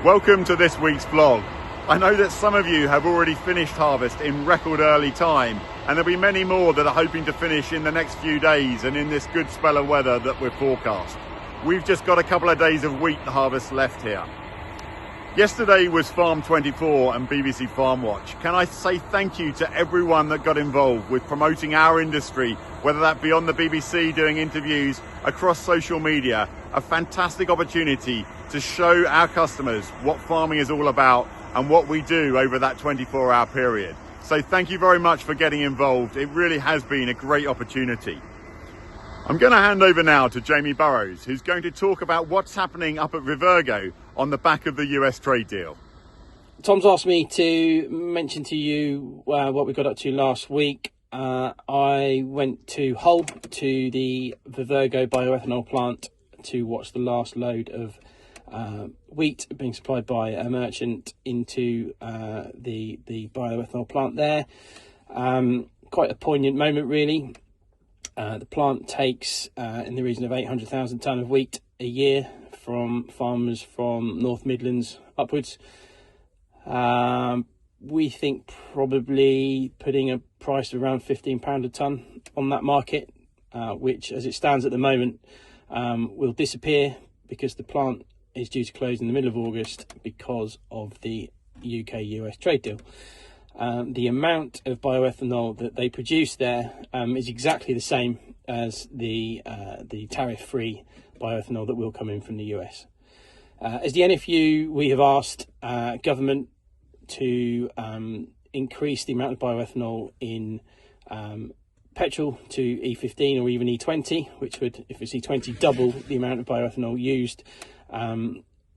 Welcome to this week's vlog. I know that some of you have already finished harvest in record early time, and there'll be many more that are hoping to finish in the next few days and in this good spell of weather that we're forecast. We've just got a couple of days of wheat harvest left here. Yesterday was Farm 24 and BBC Farmwatch. Can I say thank you to everyone that got involved with promoting our industry, whether that be on the BBC doing interviews, across social media. A fantastic opportunity to show our customers what farming is all about and what we do over that 24-hour period. So thank you very much for getting involved. It really has been a great opportunity. I'm going to hand over now to Jamie Burrows, who's going to talk about what's happening up at Vivergo on the back of the US trade deal. Tom's asked me to mention to you what we got up to last week. I went to Hull to the Vivergo bioethanol plant to watch the last load of wheat being supplied by a merchant into the bioethanol plant there. Quite a poignant moment, really. The plant takes in the region of 800,000 tonne of wheat a year from farmers from North Midlands upwards. We think probably putting a price of around £15 a tonne on that market, which as it stands at the moment will disappear because the plant is due to close in the middle of August because of the UK-US trade deal. The amount of bioethanol that they produce there is exactly the same as the tariff-free bioethanol that will come in from the US. As the NFU, we have asked government to increase the amount of bioethanol in petrol to E15 or even E20, which would, if it's E20, double the amount of bioethanol used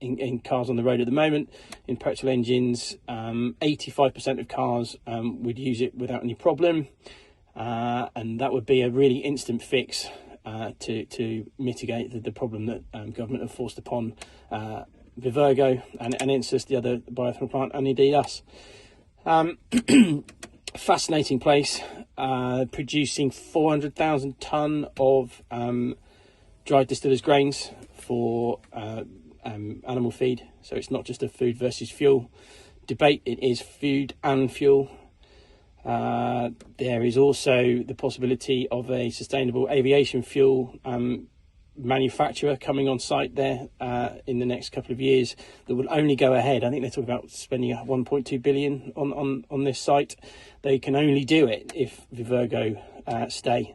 in cars on the road at the moment. In petrol engines, 85% of cars would use it without any problem, and that would be a really instant fix to mitigate the problem that government have forced upon Vivergo and Insys, the other bioethanol plant, and indeed us. Fascinating place, producing 400,000 tonne of dried distillers grains for animal feed. So it's not just a food versus fuel debate, it is food and fuel. There is also the possibility of a sustainable aviation fuel manufacturer coming on site there in the next couple of years that will only go ahead. I think they're talking about spending 1.2 billion on this site. They can only do it if Vivergo stay.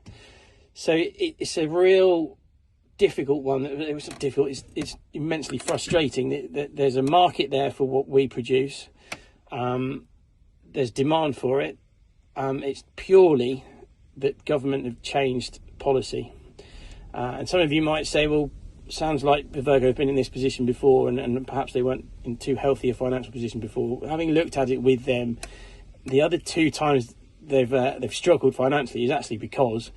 So it's a real difficult one. It was difficult. It's immensely frustrating. There's a market there for what we produce. There's demand for it. It's purely that government have changed policy. And some of you might say, well, sounds like Vivergo have been in this position before, and perhaps they weren't in too healthy a financial position before. Having looked at it with them, the other two times they've struggled financially is actually because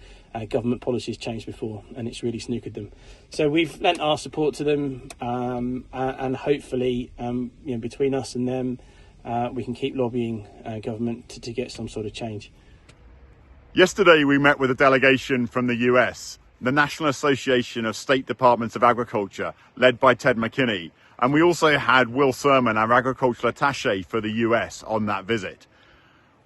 government policies changed before, and it's really snookered them. So we've lent our support to them, and hopefully, between us and them, we can keep lobbying government to get some sort of change. Yesterday we met with a delegation from the US, the National Association of State Departments of Agriculture, led by Ted McKinney. And we also had Will Sermon, our agricultural attaché for the US, on that visit.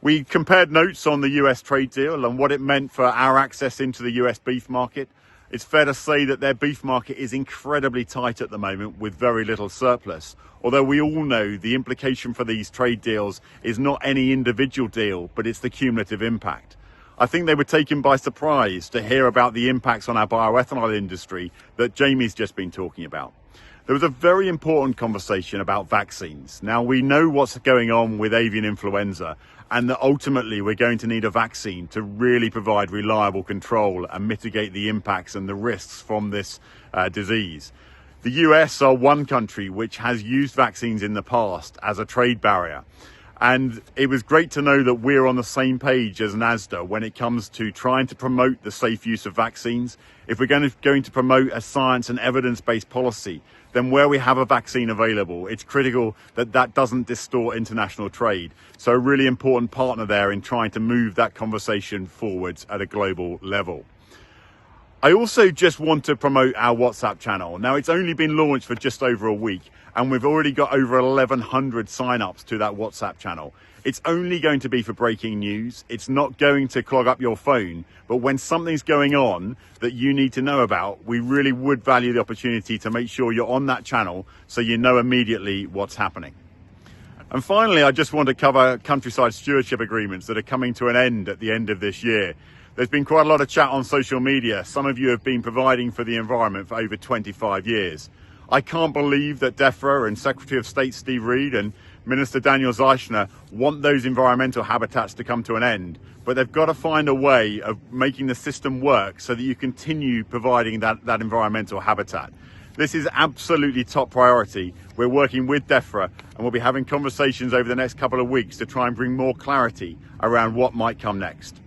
We compared notes on the US trade deal and what it meant for our access into the US beef market. It's fair to say that their beef market is incredibly tight at the moment with very little surplus. Although we all know the implication for these trade deals is not any individual deal, but it's the cumulative impact. I think they were taken by surprise to hear about the impacts on our bioethanol industry that Jamie's just been talking about. There was a very important conversation about vaccines. Now, we know what's going on with avian influenza, and that ultimately we're going to need a vaccine to really provide reliable control and mitigate the impacts and the risks from this disease. The US are one country which has used vaccines in the past as a trade barrier. And it was great to know that we're on the same page as NASDA when it comes to trying to promote the safe use of vaccines. If we're going to promote a science and evidence-based policy, then where we have a vaccine available, it's critical that that doesn't distort international trade. So a really important partner there in trying to move that conversation forwards at a global level. I also just want to promote our WhatsApp channel. Now, it's only been launched for just over a week, and we've already got over 1,100 sign-ups to that WhatsApp channel. It's only going to be for breaking news. It's not going to clog up your phone, but when something's going on that you need to know about, we really would value the opportunity to make sure you're on that channel so you know immediately what's happening. And finally, I just want to cover countryside stewardship agreements that are coming to an end at the end of this year. There's been quite a lot of chat on social media. Some of you have been providing for the environment for over 25 years. I can't believe that DEFRA and Secretary of State Steve Reed and Minister Daniel Zeichner want those environmental habitats to come to an end, but they've got to find a way of making the system work so that you continue providing that environmental habitat. This is absolutely top priority. We're working with DEFRA and we'll be having conversations over the next couple of weeks to try and bring more clarity around what might come next.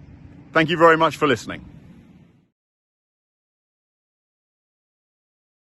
Thank you very much for listening.